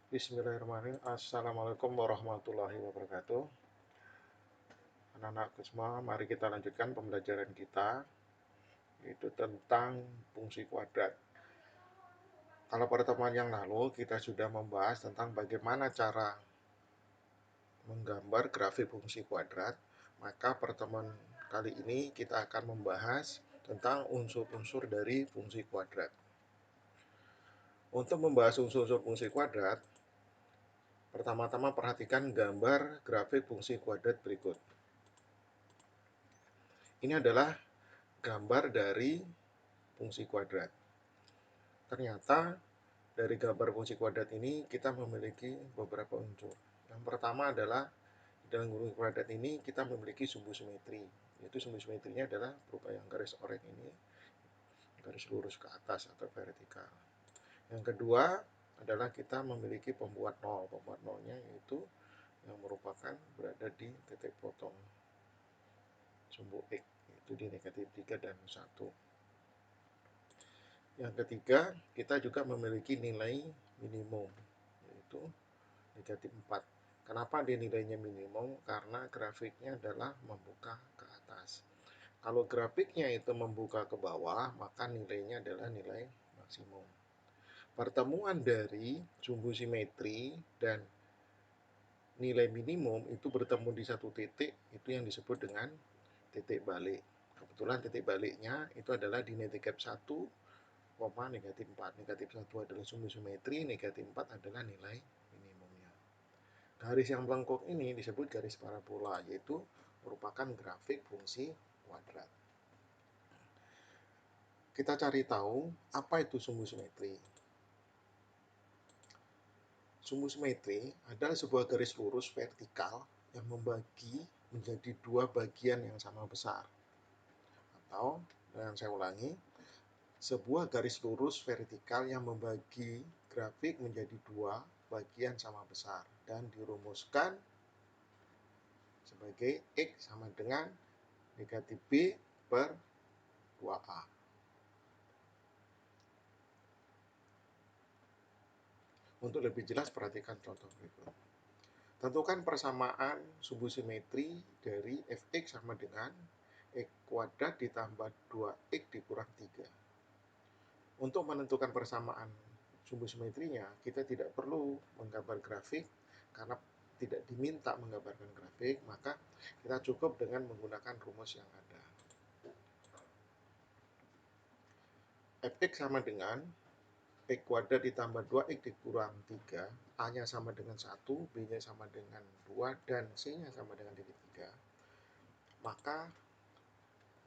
Bismillahirrahmanirrahim. Assalamualaikum warahmatullahi wabarakatuh. Anak-anakku semua, mari kita lanjutkan pembelajaran kita, yaitu tentang fungsi kuadrat. Kalau pertemuan yang lalu kita sudah membahas tentang bagaimana cara menggambar grafik fungsi kuadrat, maka pertemuan kali ini kita akan membahas tentang unsur-unsur dari fungsi kuadrat. Untuk membahas unsur-unsur fungsi kuadrat, pertama-tama perhatikan gambar grafik fungsi kuadrat berikut. Ini adalah gambar dari fungsi kuadrat. Ternyata dari gambar fungsi kuadrat ini kita memiliki beberapa unsur. Yang pertama adalah dalam fungsi kuadrat ini kita memiliki sumbu simetri. Yaitu sumbu simetrinya adalah berupa yang garis oranye ini, garis lurus ke atas atau vertikal. Yang kedua adalah kita memiliki pembuat nol. Pembuat nolnya yaitu yang merupakan berada di titik potong sumbu X, yaitu di negatif 3 dan 1. Yang ketiga, kita juga memiliki nilai minimum, yaitu negatif 4. Kenapa dia nilainya minimum? Karena grafiknya adalah membuka ke atas. Kalau grafiknya itu membuka ke bawah, maka nilainya adalah nilai maksimum. Pertemuan dari sumbu simetri dan nilai minimum itu bertemu di satu titik, itu yang disebut dengan titik balik. Kebetulan titik baliknya itu adalah di negatif 1, negatif 4. Negatif 1 adalah sumbu simetri, negatif 4 adalah nilai minimumnya. Garis yang melengkung ini disebut garis parabola, yaitu merupakan grafik fungsi kuadrat. Kita cari tahu apa itu sumbu simetri. Sumbu simetri adalah sebuah garis lurus vertikal yang membagi menjadi dua bagian yang sama besar. Atau, dengan saya ulangi, sebuah garis lurus vertikal yang membagi grafik menjadi dua bagian sama besar dan dirumuskan sebagai X sama dengan negatif B per 2A. Untuk lebih jelas perhatikan contoh berikut. Tentukan persamaan sumbu simetri dari Fx sama dengan X kuadrat ditambah 2X dikurang 3. Untuk menentukan persamaan sumbu simetrinya, kita tidak perlu menggambar grafik karena tidak diminta menggambarkan grafik, maka kita cukup dengan menggunakan rumus yang ada. Fx sama dengan X kuadrat ditambah 2X dikurang 3, A-nya sama dengan 1, B-nya sama dengan 2, dan C-nya sama dengan 3. Maka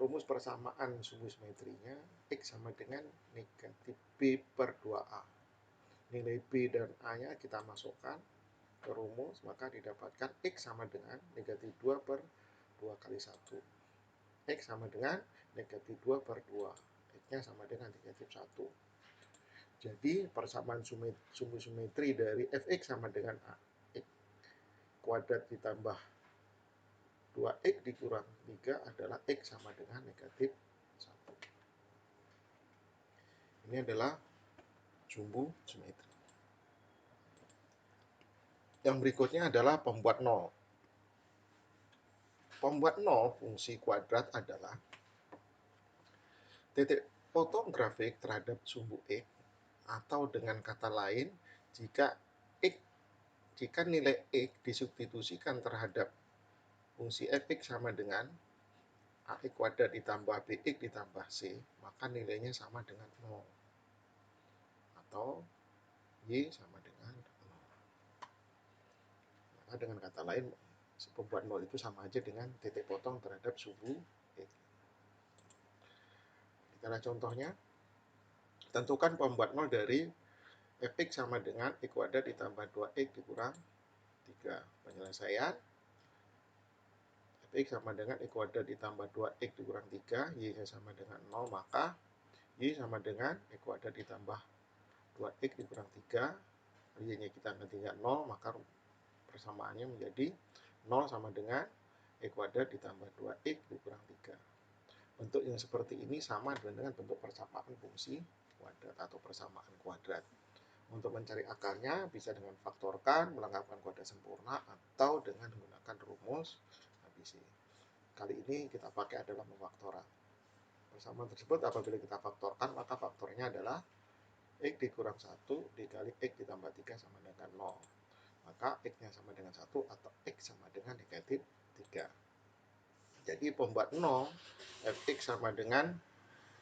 rumus persamaan sumbu simetrinya X sama dengan negatif B per 2A. Nilai B dan A-nya kita masukkan ke rumus, maka didapatkan X sama dengan negatif 2 per 2 kali 1. X sama dengan negatif 2 per 2. X-nya sama dengan negatif 1. Jadi persamaan sumbu simetri dari Fx sama dengan X kuadrat ditambah 2X dikurang 3 adalah X sama dengan negatif 1. Ini adalah sumbu simetri. Yang berikutnya adalah pembuat nol. Pembuat nol fungsi kuadrat adalah titik potong grafik terhadap sumbu X, atau dengan kata lain, jika nilai X disubstitusikan terhadap fungsi Fx sama dengan Ax kuadrat ditambah Bx ditambah C, maka nilainya sama dengan 0. Atau Y sama dengan 0. Maka dengan kata lain, pembuat 0 itu sama aja dengan titik potong terhadap sumbu X. Kita lihat contohnya. Tentukan pembuat 0 dari Fx sama dengan X kuadrat ditambah 2X dikurang 3. Penyelesaian. Fx sama dengan X kuadrat ditambah 2X dikurang 3. Y-nya sama dengan 0. Maka Y sama dengan X kuadrat ditambah 2X dikurang 3. Y-nya kita gantikan 0. Maka persamaannya menjadi 0 sama dengan X kuadrat ditambah 2X dikurang 3. Bentuk yang seperti ini sama dengan bentuk persamaan fungsi kuadrat atau persamaan kuadrat. Untuk mencari akarnya bisa dengan faktorkan, melengkapkan kode sempurna, atau dengan menggunakan rumus ABC. Kali ini kita pakai adalah pemfaktoran. Persamaan tersebut apabila kita faktorkan, maka faktornya adalah X dikurang 1 dikali X ditambah 3 sama dengan 0. Maka X-nya sama dengan 1 atau X sama dengan negatif 3. Jadi pembuat 0, Fx sama dengan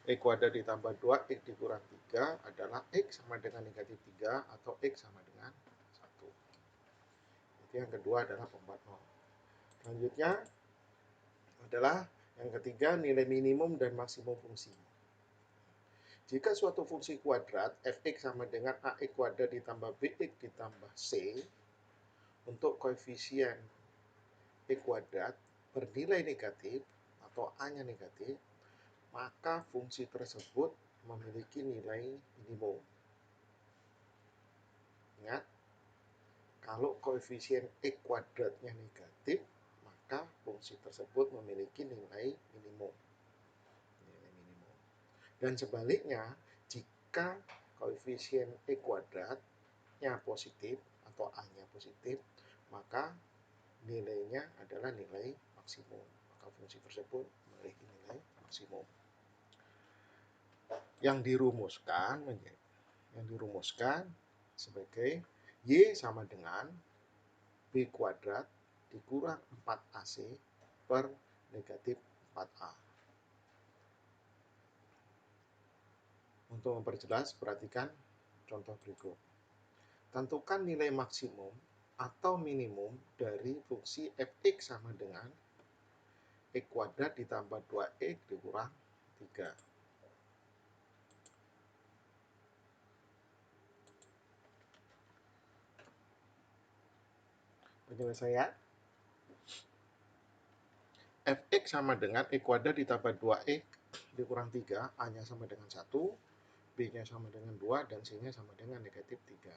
X kuadrat ditambah 2 X dikurang 3 adalah X sama dengan negatif 3 atau X sama dengan 1. Itu yang kedua adalah pembuat 0. Selanjutnya adalah yang ketiga, nilai minimum dan maksimum fungsi. Jika suatu fungsi kuadrat Fx sama dengan Ax kuadrat ditambah Bx ditambah C untuk koefisien X kuadrat bernilai negatif atau A-nya negatif, maka fungsi tersebut memiliki nilai minimum. Ingat, kalau koefisien X kuadratnya negatif, maka fungsi tersebut memiliki nilai minimum. Dan sebaliknya, jika koefisien X kuadratnya positif atau A-nya positif, maka nilainya adalah nilai maksimum. Maka fungsi tersebut memiliki nilai maksimum. Yang dirumuskan sebagai Y sama dengan B kuadrat dikurang 4AC per negatif 4A. Untuk memperjelas, perhatikan contoh berikut. Tentukan nilai maksimum atau minimum dari fungsi Fx sama dengan X kuadrat ditambah 2X dikurang 3. Penyelesaian Fx sama dengan X kuadrat ditambah 2X dikurang 3, A-nya sama dengan 1, B-nya sama dengan 2, dan C-nya sama dengan negatif 3.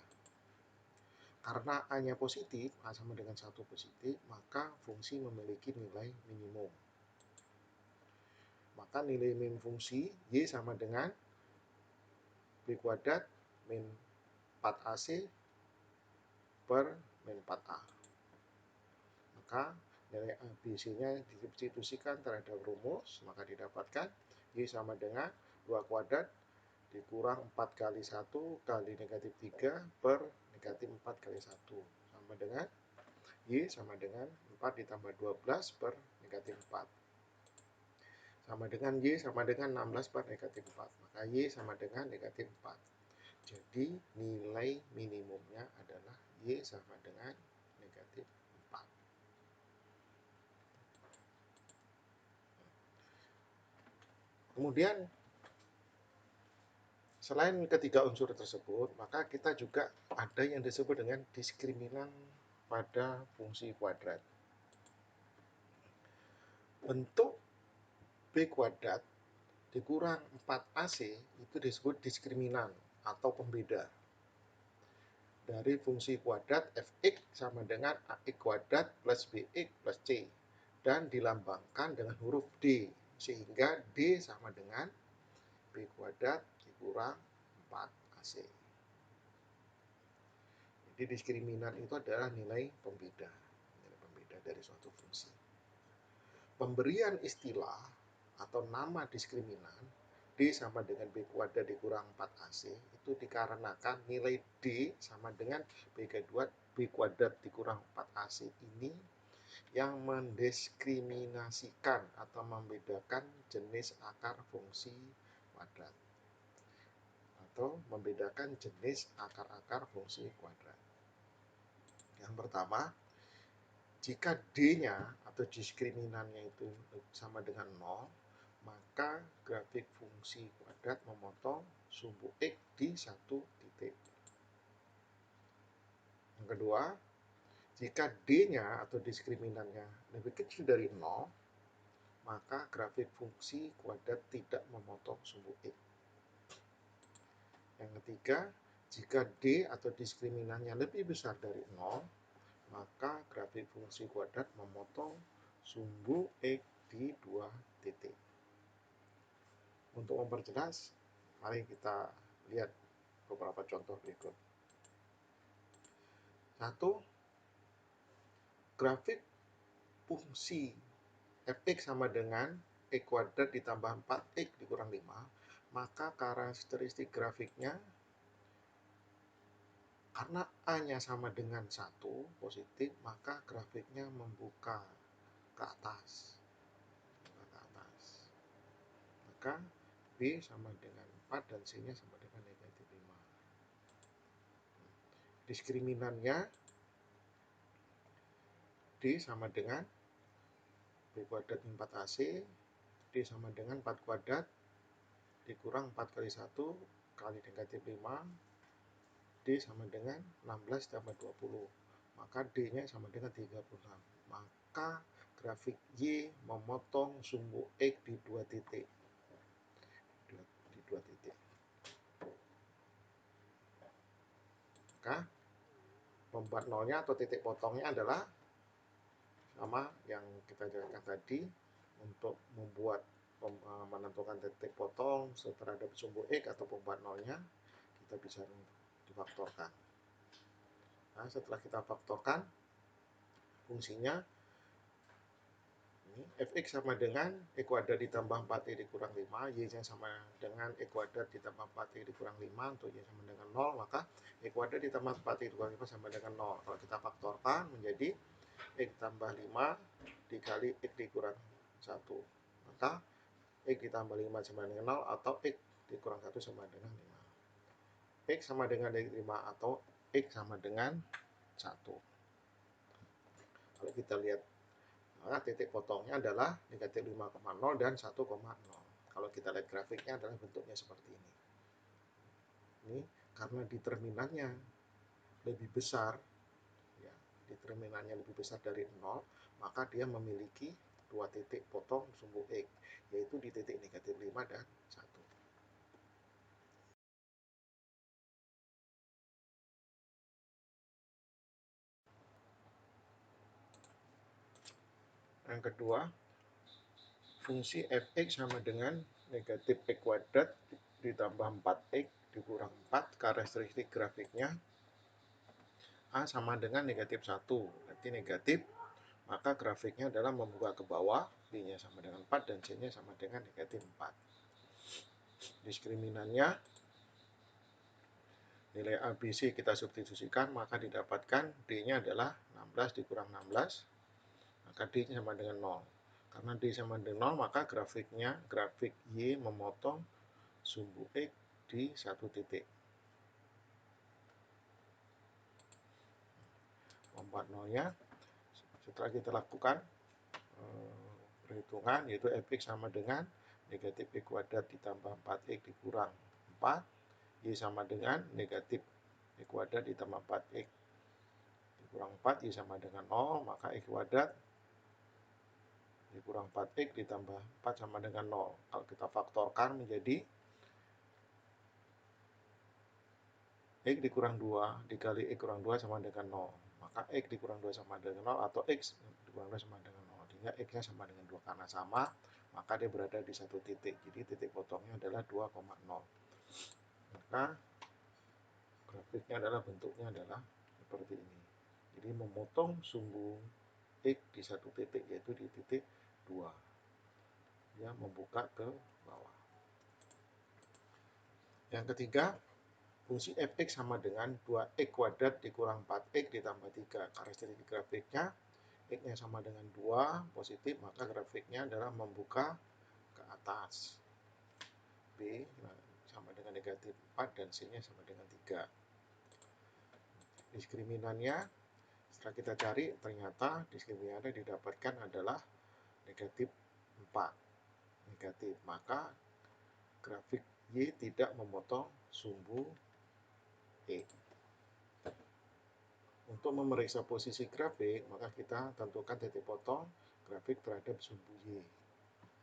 Karena A-nya positif, A sama dengan 1 positif, maka fungsi memiliki nilai minimum. Maka nilai min fungsi Y sama dengan B kuadrat min 4AC per min 4A. Maka nilai ABC-nya disubstitusikan terhadap rumus, maka didapatkan Y sama dengan 2 kuadrat dikurang 4 kali 1 kali negatif 3 per negatif 4 kali 1 sama dengan Y sama dengan 4 ditambah 12 per negatif 4 sama dengan Y sama dengan 16 per negatif 4. Maka Y sama dengan negatif 4. Jadi nilai minimumnya adalah Y sama dengan negatif 4. Kemudian selain ketiga unsur tersebut, maka kita juga ada yang disebut dengan diskriminan pada fungsi kuadrat. Bentuk B kuadrat dikurang 4AC itu disebut diskriminan atau pembeda dari fungsi kuadrat Fx sama dengan Ax kuadrat plus Bx plus C dan dilambangkan dengan huruf D, sehingga D sama dengan B kuadrat dikurang 4AC. Jadi diskriminan itu adalah nilai pembeda dari suatu fungsi. Pemberian istilah atau nama diskriminan D sama dengan B kuadrat dikurang 4AC itu dikarenakan nilai D sama dengan B kuadrat dikurang 4AC ini yang mendiskriminasikan atau membedakan jenis akar fungsi kuadrat atau membedakan jenis akar-akar fungsi kuadrat. Yang pertama, jika D-nya atau diskriminannya itu sama dengan 0, maka grafik fungsi kuadrat memotong sumbu X di satu titik. Yang kedua, jika D-nya atau diskriminannya lebih kecil dari 0, maka grafik fungsi kuadrat tidak memotong sumbu X. Yang ketiga, jika D atau diskriminannya lebih besar dari 0, maka grafik fungsi kuadrat memotong sumbu X di 2 titik. Untuk memperjelas, mari kita lihat beberapa contoh berikut. Satu, grafik fungsi fx sama dengan x kuadrat ditambah 4x dikurang 5, maka karakteristik grafiknya karena A-nya sama dengan 1 positif, maka grafiknya membuka ke atas. Maka B sama dengan 4 dan C-nya sama dengan negatif 5. Diskriminannya D sama dengan B kuadrat 4AC, D sama dengan 4 kuadrat dikurang 4 kali 1 kali negatif 5, D sama dengan 16 tambah 20. Maka D-nya sama dengan 36. Maka grafik Y memotong sumbu X di 2 titik. Di 2 titik. Maka pembuat nolnya atau titik potongnya adalah sama yang kita jelaskan tadi. Untuk membuat menentukan titik potong terhadap sumbu X atau pembuat nolnya, kita bisa difaktorkan. Nah, setelah kita faktorkan fungsinya, ini fx sama dengan x kuadrat ditambah 4y dikurang 5, y-nya sama dengan x kuadrat ditambah 4y dikurang 5, untuk y sama dengan 0, maka x kuadrat ditambah 4y dikurang 5 sama dengan 0. Kalau kita faktorkan menjadi x tambah 5 dikali x dikurang 1, maka x ditambah 5 sama dengan 0 atau x dikurang 1 sama dengan 5. X sama dengan negatif 5 atau X sama dengan 1. Kalau kita lihat, maka titik potongnya adalah negatif 5,0 dan 1,0. Kalau kita lihat grafiknya adalah bentuknya seperti ini. Ini karena determinannya lebih besar, ya, determinannya lebih besar dari 0, maka dia memiliki dua titik potong sumbu X, yaitu di titik negatif 5 dan 1. Yang kedua, fungsi fx sama dengan negatif x kuadrat ditambah 4x dikurang 4, karakteristik grafiknya A sama dengan negatif 1, berarti negatif, maka grafiknya adalah membuka ke bawah, B-nya sama dengan 4 dan C-nya sama dengan negatif 4. Diskriminannya, nilai A, B, C kita substitusikan, maka didapatkan D-nya adalah 16 dikurang 16, maka D-nya sama dengan 0. Karena D sama dengan 0, maka grafik Y memotong sumbu X di satu titik. Pembuat nolnya, setelah kita lakukan perhitungan, yaitu fx sama dengan negatif x kuadrat ditambah 4x dikurang 4, y sama dengan negatif x kuadrat ditambah 4x dikurang 4, y sama dengan 0, maka x kuadrat dikurang 4x ditambah 4 sama dengan 0. Kalau kita faktorkan menjadi x dikurang 2 dikali x kurang 2 sama dengan 0. Maka x dikurang 2 sama dengan 0 atau x dikurang 2 sama dengan 0. Sehingga x-nya sama dengan 2. Karena sama, maka dia berada di satu titik. Jadi titik potongnya adalah 2,0. Maka grafiknya adalah bentuknya adalah seperti ini. Jadi memotong sumbu x di satu titik, yaitu di titik 2. Dia membuka ke bawah. Yang ketiga, fungsi fx sama dengan 2x kuadrat dikurang 4x ditambah 3. Karakteristik grafiknya, x-nya sama dengan 2, positif, maka grafiknya adalah membuka ke atas. B sama dengan negatif 4 dan C-nya sama dengan 3. Diskriminannya, setelah kita cari, ternyata diskriminannya didapatkan adalah negatif 4. Negatif, maka grafik Y tidak memotong sumbu X. Untuk memeriksa posisi grafik, maka kita tentukan titik potong grafik terhadap sumbu Y.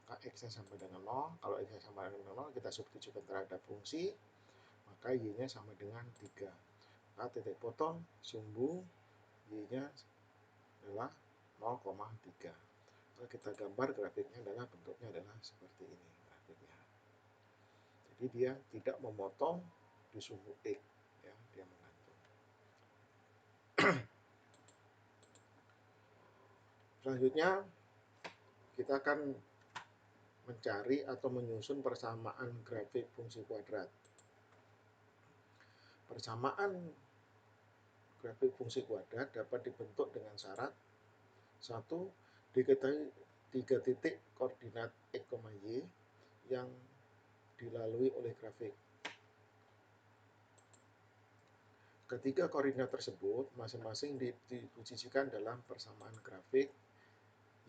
Maka X-nya sama dengan 0. Kalau X-nya sama dengan 0, kita substitusikan terhadap fungsi, maka Y-nya sama dengan 3. Maka titik potong sumbu Y-nya adalah 0,3. Kalau kita gambar grafiknya adalah bentuknya adalah seperti ini grafiknya. Jadi dia tidak memotong di sumbu X, ya, dia menggantung. Selanjutnya kita akan mencari atau menyusun persamaan grafik fungsi kuadrat. Persamaan grafik fungsi kuadrat dapat dibentuk dengan syarat: satu, diketahui 3 titik koordinat x, y yang dilalui oleh grafik. Ketiga koordinat tersebut masing-masing diposisikan dalam persamaan grafik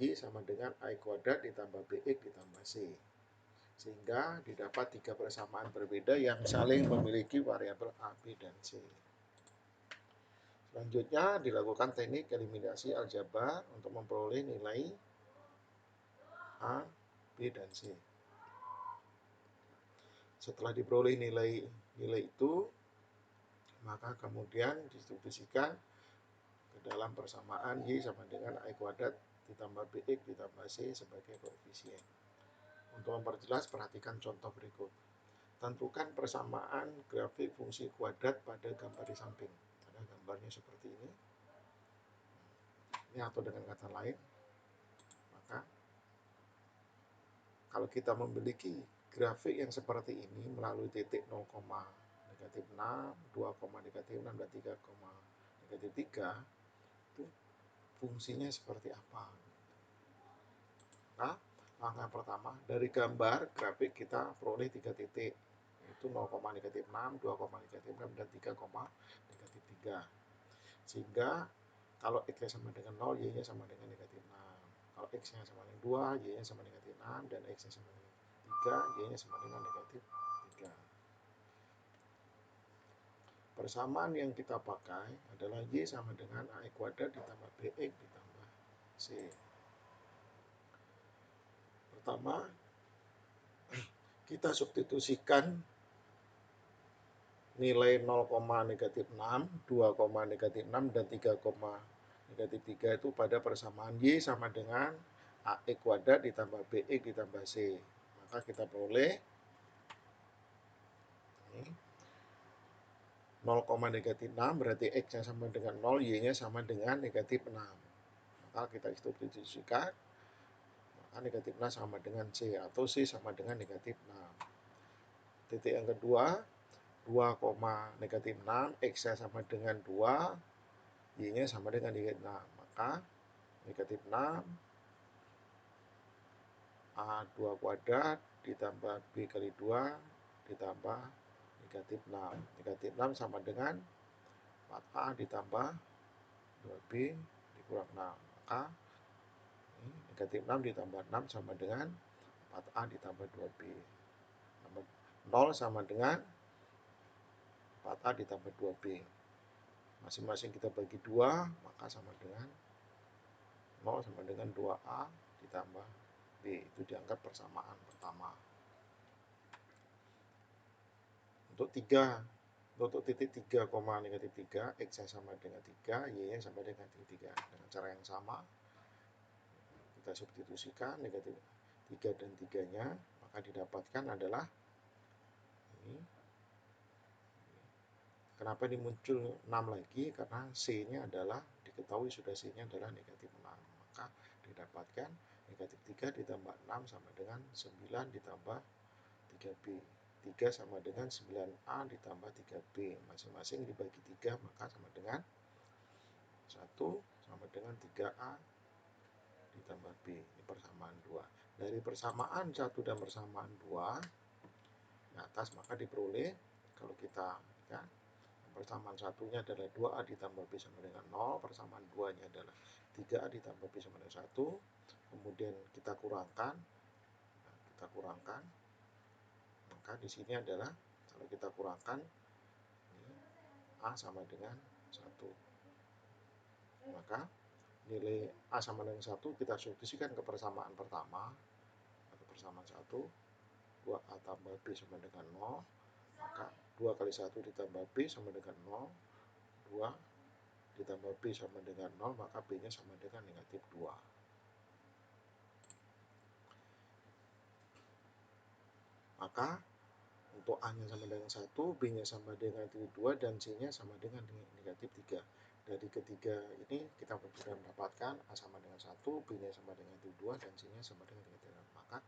y sama dengan a kuadrat ditambah bx ditambah c, sehingga didapat 3 persamaan berbeda yang saling memiliki variabel a, b, dan c. Selanjutnya dilakukan teknik eliminasi aljabar untuk memperoleh nilai a, b, dan c. Setelah diperoleh nilai itu, maka kemudian didistribusikan ke dalam persamaan y sama dengan a kuadrat ditambah bx ditambah c sebagai koefisien. Untuk memperjelas, perhatikan contoh berikut. Tentukan persamaan grafik fungsi kuadrat pada gambar di samping. Ada gambarnya seperti ini. Ini atau dengan kata lain, maka kalau kita memiliki grafik yang seperti ini melalui titik 0, negatif 6, 2, negatif 6, dan 3, negatif 3, itu fungsinya seperti apa? Nah, langkah pertama, dari gambar grafik kita peroleh 3 titik, yaitu 0, negatif 6, 2, negatif 6, dan 3, negatif 3. Sehingga kalau x-nya sama dengan 0, y-nya sama dengan negatif 6. Kalau x-nya sama dengan 2, y-nya sama dengan negatif 6, dan x-nya sama dengan 3, y-nya sama dengan negatif 3. Persamaan yang kita pakai adalah y sama dengan a kuadrat ditambah bx ditambah c. Pertama, kita substitusikan nilai 0, negatif 6, 2, negatif 6, dan 3, negatif 3 itu pada persamaan y sama dengan a kuadrat ditambah bx ditambah c. Maka kita peroleh 0, negatif 6 berarti x-nya sama dengan 0, y-nya sama dengan negatif 6. Maka kita substitusikan, maka negatif 6 sama dengan c, atau c sama dengan negatif 6. Titik yang kedua, 2, negatif 6, x-nya sama dengan 2, y-nya sama dengan negatif 6. Maka negatif 6 A2 kuadrat ditambah B kali 2 ditambah negatif 6. Negatif 6 sama dengan 4A ditambah 2B dikurang 6. Maka negatif 6 ditambah 6 sama dengan 4A ditambah 2B. 0 sama dengan 4A ditambah 2B. Masing-masing kita bagi 2, maka sama dengan 0 sama dengan 2A ditambah B. Itu dianggap persamaan pertama. Untuk titik 3, negatif 3, x-nya sama dengan 3, y-nya sama dengan negatif 3. Dengan cara yang sama, kita substitusikan negatif 3 dan 3-nya, maka didapatkan adalah ini. Kenapa ini muncul 6 lagi? Karena C-nya adalah, diketahui sudah C-nya adalah negatif 6. Maka didapatkan negatif 3 ditambah 6 sama dengan 9 ditambah 3B. 3 sama dengan 9A ditambah 3B. Masing-masing dibagi 3, maka sama dengan 1 sama dengan 3A ditambah B. Ini persamaan 2. Dari persamaan 1 dan persamaan 2 di atas, maka diperoleh, kalau kita ya, persamaan satunya adalah 2A ditambah B sama dengan 0, persamaan 2-nya adalah 3A ditambah B sama dengan 1, kemudian kita kurangkan, maka di sini adalah, kalau kita kurangkan, ini A sama dengan 1. Maka nilai A sama dengan 1 kita substitusikan ke persamaan pertama, atau persamaan 1, 2A tambah B sama dengan 0, maka 2 kali 1 ditambah B sama dengan 0, 2 ditambah B sama dengan 0, maka B-nya sama dengan negatif 2. Maka untuk A-nya sama dengan 1, B-nya sama dengan negatif 2, dan C-nya sama dengan negatif 3. dari ketiga ini kita sudah mendapatkan A sama dengan 1, B-nya sama dengan 2, dan C-nya sama dengan 3. Maka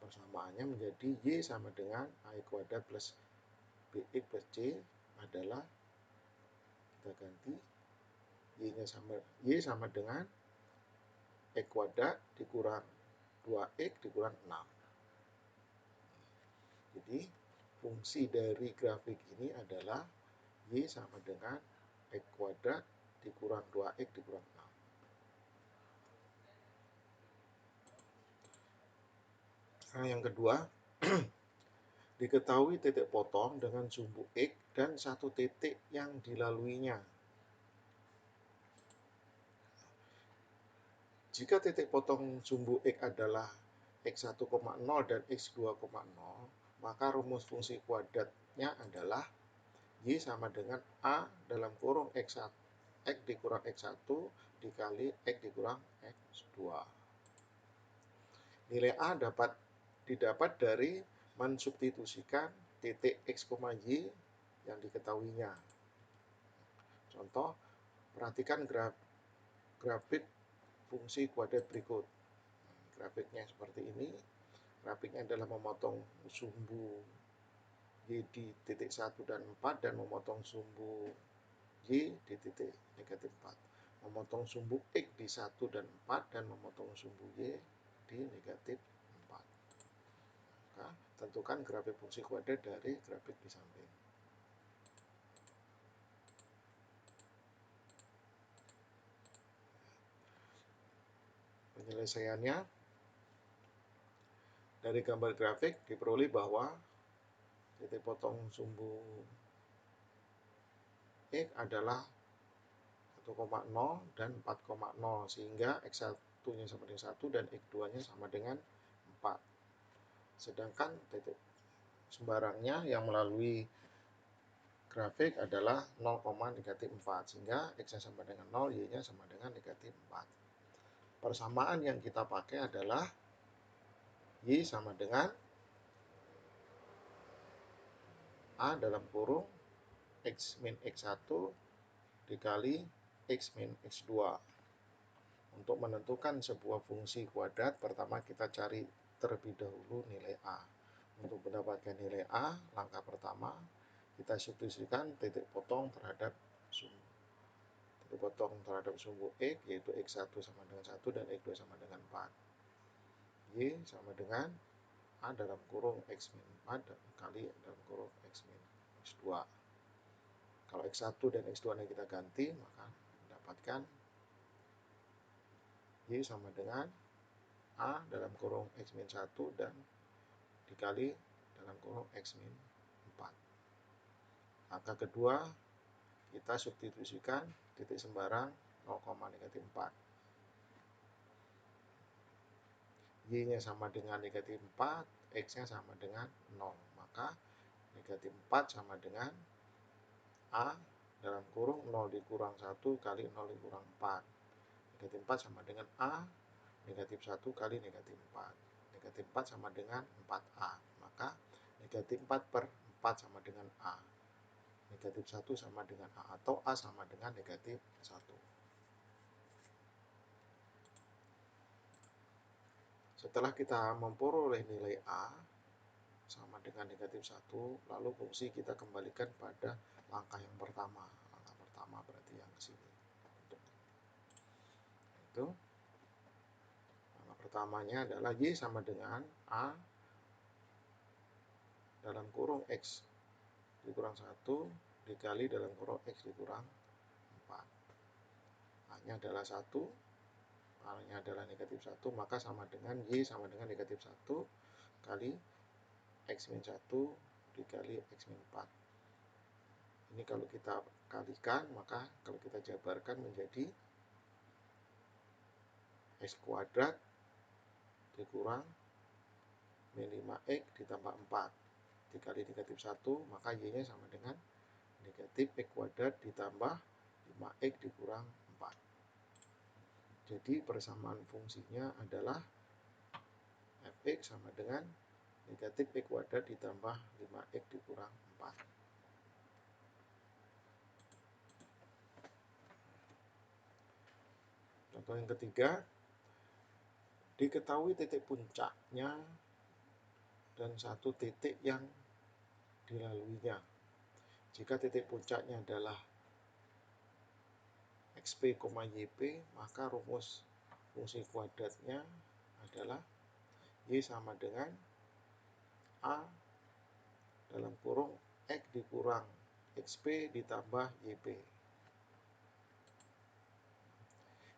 persamaannya menjadi Y sama dengan A kuadrat plus BX plus C adalah, kita ganti, Y sama dengan X kuadrat dikurang 2X dikurang 6. Jadi fungsi dari grafik ini adalah Y sama dengan X kuadrat dikurang 2X dikurang 6. Nah, yang kedua, diketahui titik potong dengan sumbu X dan satu titik yang dilaluinya. Jika titik potong sumbu X adalah X1,0 dan X2,0, maka rumus fungsi kuadratnya adalah Y sama dengan A dalam kurung X1, X dikurang X1 dikali X dikurang X2. Nilai A didapat dari mensubstitusikan titik X, Y yang diketahuinya. Contoh, perhatikan grafik fungsi kuadrat berikut. Grafiknya seperti ini. Grafiknya adalah memotong sumbu Y di titik 1 dan 4 dan memotong sumbu Y di titik negatif 4. Memotong sumbu X di 1 dan 4 dan memotong sumbu Y di negatif 4. Maka tentukan grafik fungsi kuadrat dari grafik di samping. Penyelesaiannya, dari gambar grafik diperoleh bahwa titik potong sumbu X adalah 1,0 dan 4,0 sehingga X1-nya sama dengan 1 dan X2-nya sama dengan 4. Sedangkan titik sembarangnya yang melalui grafik adalah 0,-4 sehingga X-nya sama dengan 0, Y-nya sama dengan negatif 4. Persamaan yang kita pakai adalah Y sama dengan A dalam kurung X min X1 dikali X min X2. Untuk menentukan sebuah fungsi kuadrat, pertama kita cari terlebih dahulu nilai A. Untuk mendapatkan nilai A, langkah pertama kita substitusikan titik potong terhadap sumbu X, yaitu X1 sama dengan 1 dan X2 sama dengan 4. Y sama dengan A dalam kurung X min 4 kali dalam kurung X min X2. Kalau X1 dan X2 nya kita ganti, maka mendapatkan Y sama dengan A dalam kurung X min 1 dan dikali dalam kurung X min 4. Angka kedua, kita substitusikan titik sembarang 0,-4. Y-nya sama dengan negatif 4, X-nya sama dengan 0. Maka negatif 4 sama dengan A dalam kurung 0 dikurang 1 kali 0 dikurang 4. Negatif 4 sama dengan A, negatif 1 kali negatif 4. Negatif 4 sama dengan 4A. Maka negatif 4 per 4 sama dengan A. Negatif 1 sama dengan A atau A sama dengan negatif 1. Setelah kita memperoleh nilai A sama dengan negatif 1, lalu fungsi kita kembalikan pada langkah yang pertama. Langkah pertama berarti yang ke sini. Itu langkah pertamanya adalah Y sama dengan A dalam kurung X dikurang 1 dikali dalam kurung X dikurang 4. A-nya adalah 1, A-nya adalah negatif 1, maka sama dengan Y sama dengan negatif 1 kali X min 1 dikali X min 4. Ini kalau kita kalikan, maka kalau kita jabarkan menjadi X kuadrat dikurang min 5X ditambah 4 dikali negatif 1, maka Y-nya sama dengan negatif X kuadrat ditambah 5X dikurang 4. Jadi persamaan fungsinya adalah Fx sama dengan negatif X kuadrat ditambah 5X dikurang 4. Contoh yang ketiga, diketahui titik puncaknya dan satu titik yang dilaluinya. Jika titik puncaknya adalah xp, yp, maka rumus fungsi kuadratnya adalah y sama dengan a dalam kurung x dikurang xp ditambah yp.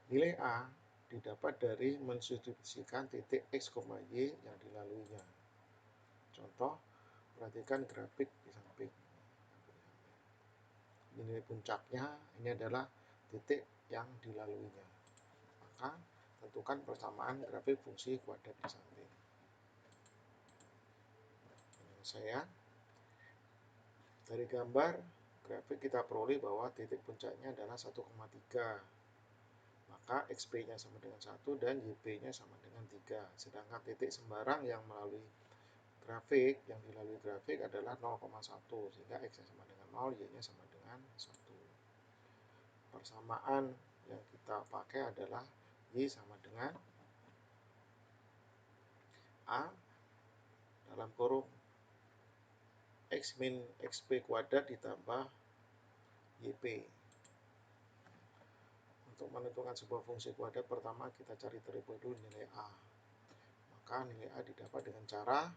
Nilai a didapat dari mensubstitusikan titik x, y yang dilaluinya. Contoh, perhatikan grafik di samping. Nilai puncaknya ini adalah titik yang dilaluinya. Maka tentukan persamaan grafik fungsi kuadrat di samping. Saya dari gambar grafik kita peroleh bahwa titik puncaknya adalah 1,3. Maka xp-nya sama dengan 1 dan yp-nya sama dengan 3. Sedangkan titik sembarang yang melalui grafik, yang dilalui grafik adalah 0,1. Sehingga x-nya sama dengan 0, y-nya sama dengan 1. Persamaan yang kita pakai adalah y sama dengan a dalam kurung x min xp kuadrat ditambah yp. Untuk menentukan sebuah fungsi kuadrat, pertama kita cari terlebih dahulu nilai a. Maka nilai a didapat dengan cara,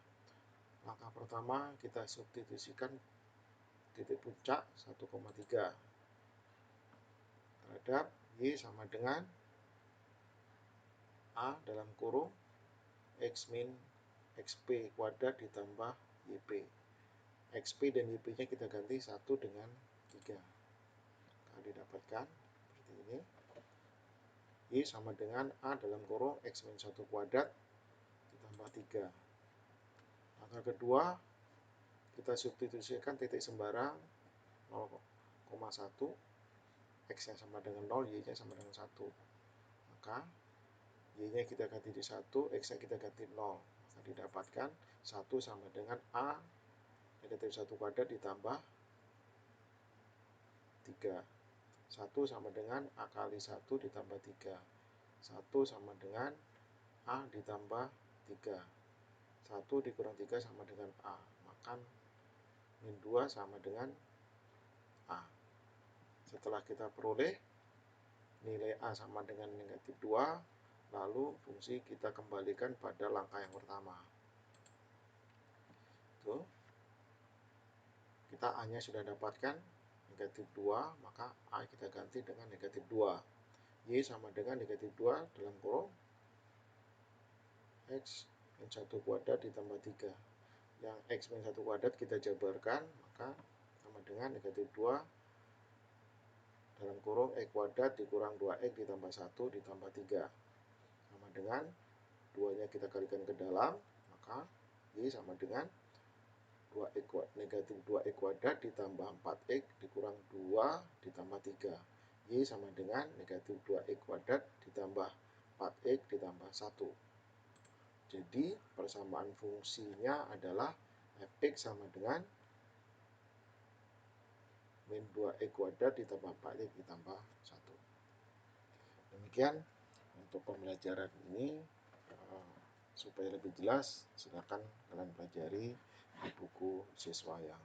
langkah pertama kita substitusikan titik puncak 1,3 terhadap y sama dengan a dalam kurung x min xp kuadrat ditambah yp. xp dan yp-nya kita ganti 1 dengan 3. Nah, didapatkan seperti ini. Y sama dengan a dalam kurung x min 1 kuadrat ditambah 3. Langkah kedua, kita substitusikan titik sembarang 0,1, x-nya sama dengan 0, y-nya sama dengan 1. Maka y-nya kita ganti di 1, x-nya kita ganti 0. Maka didapatkan 1 sama dengan a negatif 1 kuadrat ditambah 3. 1 sama dengan a kali 1 ditambah 3. 1 sama dengan a ditambah 3. 1 dikurang 3 sama dengan a. Maka min 2 sama dengan a. Setelah kita peroleh nilai a sama dengan negatif 2, lalu fungsi kita kembalikan pada langkah yang pertama. Tuh, kita a-nya sudah dapatkan negatif 2, maka a kita ganti dengan negatif 2. Y sama dengan negatif 2 dalam kurung x min 1 kuadrat ditambah 3. Yang x min 1 kuadrat kita jabarkan, maka sama dengan negatif 2 dalam kurung x kuadrat dikurang 2x ditambah 1 ditambah 3. Sama dengan 2-nya kita kalikan ke dalam, maka y sama dengan 2x negatif 2x kuadrat ditambah 4x dikurang 2 ditambah 3. Y sama dengan negatif 2x kuadrat ditambah 4x ditambah 1. Jadi persamaan fungsinya adalah fx sama dengan min 2x kuadrat ditambah 4x ditambah 1. Demikian untuk pembelajaran ini. Supaya lebih jelas, silakan kalian pelajari di buku siswa yang